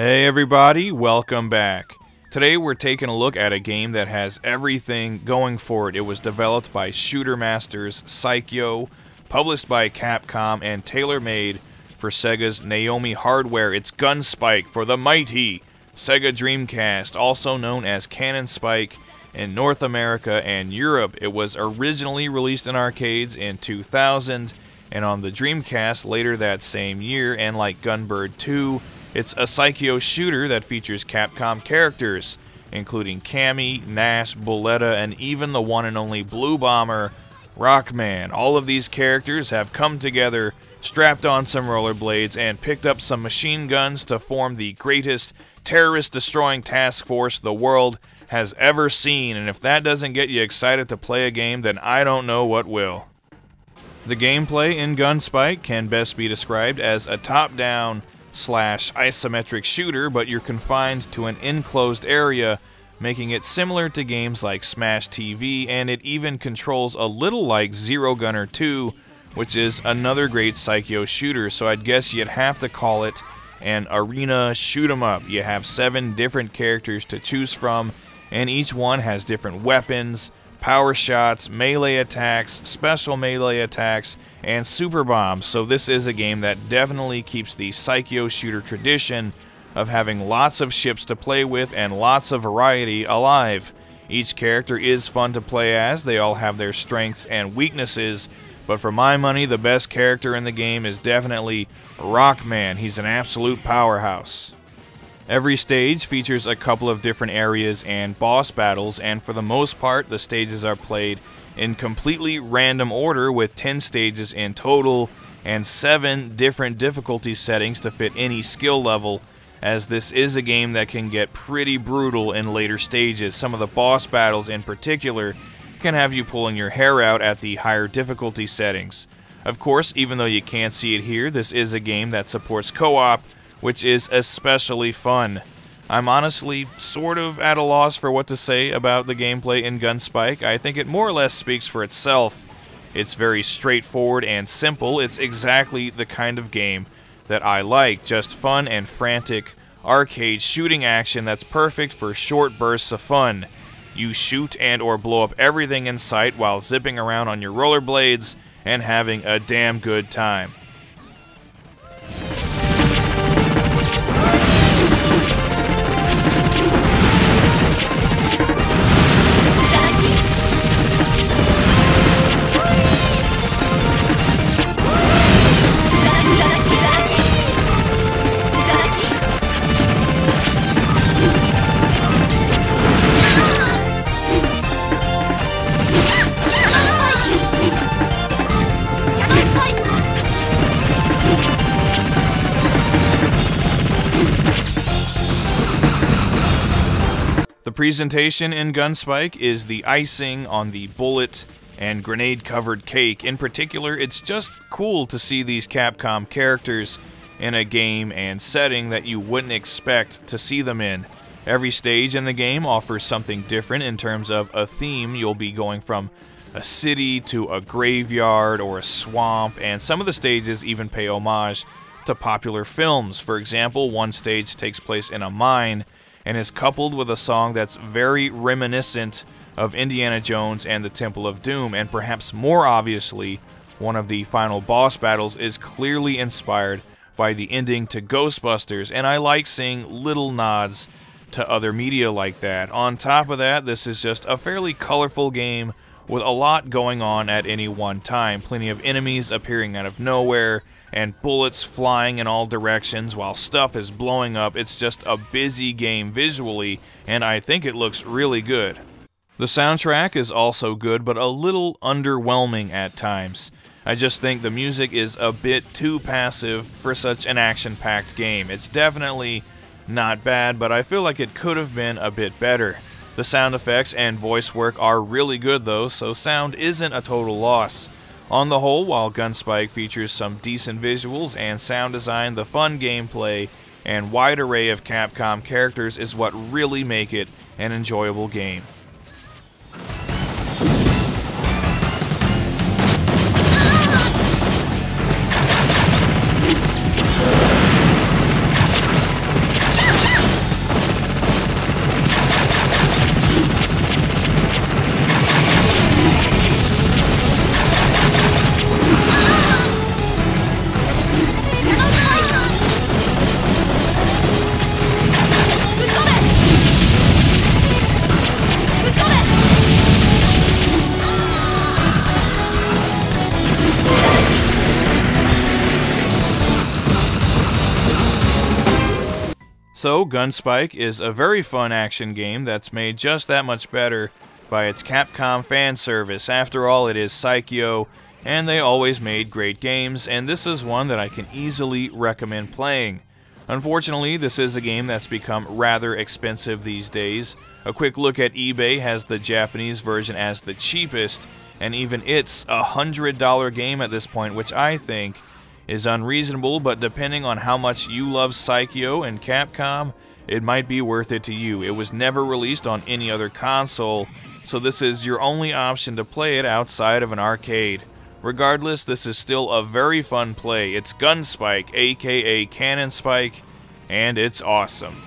Hey everybody, welcome back. Today we're taking a look at a game that has everything going for it. It was developed by Shooter Masters Psikyo, published by Capcom, and tailor-made for Sega's Naomi hardware. It's Gunspike for the mighty Sega Dreamcast, also known as Cannon Spike in North America and Europe. It was originally released in arcades in 2000 and on the Dreamcast later that same year, and like Gunbird 2, it's a Psikyo shooter that features Capcom characters, including Cammy, Nash, Bulletta, and even the one and only Blue Bomber, Rockman. All of these characters have come together, strapped on some rollerblades, and picked up some machine guns to form the greatest terrorist-destroying task force the world has ever seen. And if that doesn't get you excited to play a game, then I don't know what will. The gameplay in Gunspike can best be described as a top-down isometric shooter, but you're confined to an enclosed area, making it similar to games like Smash TV, and it even controls a little like Zero Gunner 2, which is another great Psikyo shooter, so I'd guess you'd have to call it an arena shoot-'em-up. You have 7 different characters to choose from, and each one has different weapons, power shots, melee attacks, special melee attacks, and super bombs. So this is a game that definitely keeps the Psikyo shooter tradition of having lots of ships to play with and lots of variety alive. Each character is fun to play as, they all have their strengths and weaknesses, but for my money, the best character in the game is definitely Rockman. He's an absolute powerhouse. Every stage features a couple of different areas and boss battles, and for the most part, the stages are played in completely random order with 10 stages in total and 7 different difficulty settings to fit any skill level, as this is a game that can get pretty brutal in later stages. Some of the boss battles in particular can have you pulling your hair out at the higher difficulty settings. Of course, even though you can't see it here, this is a game that supports co-op, which is especially fun. I'm honestly sort of at a loss for what to say about the gameplay in Gunspike. I think it more or less speaks for itself. It's very straightforward and simple. It's exactly the kind of game that I like. Just fun and frantic arcade shooting action that's perfect for short bursts of fun. You shoot and or blow up everything in sight while zipping around on your rollerblades and having a damn good time. The presentation in Gunspike is the icing on the bullet and grenade-covered cake. In particular, it's just cool to see these Capcom characters in a game and setting that you wouldn't expect to see them in. Every stage in the game offers something different in terms of a theme. You'll be going from a city to a graveyard or a swamp, and some of the stages even pay homage to popular films. For example, one stage takes place in a mine and is coupled with a song that's very reminiscent of Indiana Jones and the Temple of Doom, and perhaps more obviously, one of the final boss battles is clearly inspired by the ending to Ghostbusters, and I like seeing little nods to other media like that. On top of that, this is just a fairly colorful game with a lot going on at any one time. Plenty of enemies appearing out of nowhere, and bullets flying in all directions while stuff is blowing up. It's just a busy game visually, and I think it looks really good. The soundtrack is also good, but a little underwhelming at times. I just think the music is a bit too passive for such an action-packed game. It's definitely not bad, but I feel like it could have been a bit better. The sound effects and voice work are really good though, so sound isn't a total loss. On the whole, while Gunspike features some decent visuals and sound design, the fun gameplay and wide array of Capcom characters is what really make it an enjoyable game. So, Gunspike is a very fun action game that's made just that much better by its Capcom fan service. After all, it is Psikyo, and they always made great games, and this is one that I can easily recommend playing. Unfortunately, this is a game that's become rather expensive these days. A quick look at eBay has the Japanese version as the cheapest, and even it's a $100 game at this point, which I think is unreasonable, but depending on how much you love Psikyo and Capcom, it might be worth it to you. It was never released on any other console, so this is your only option to play it outside of an arcade. Regardless, this is still a very fun play. It's Gunspike, aka Cannon Spike, and it's awesome.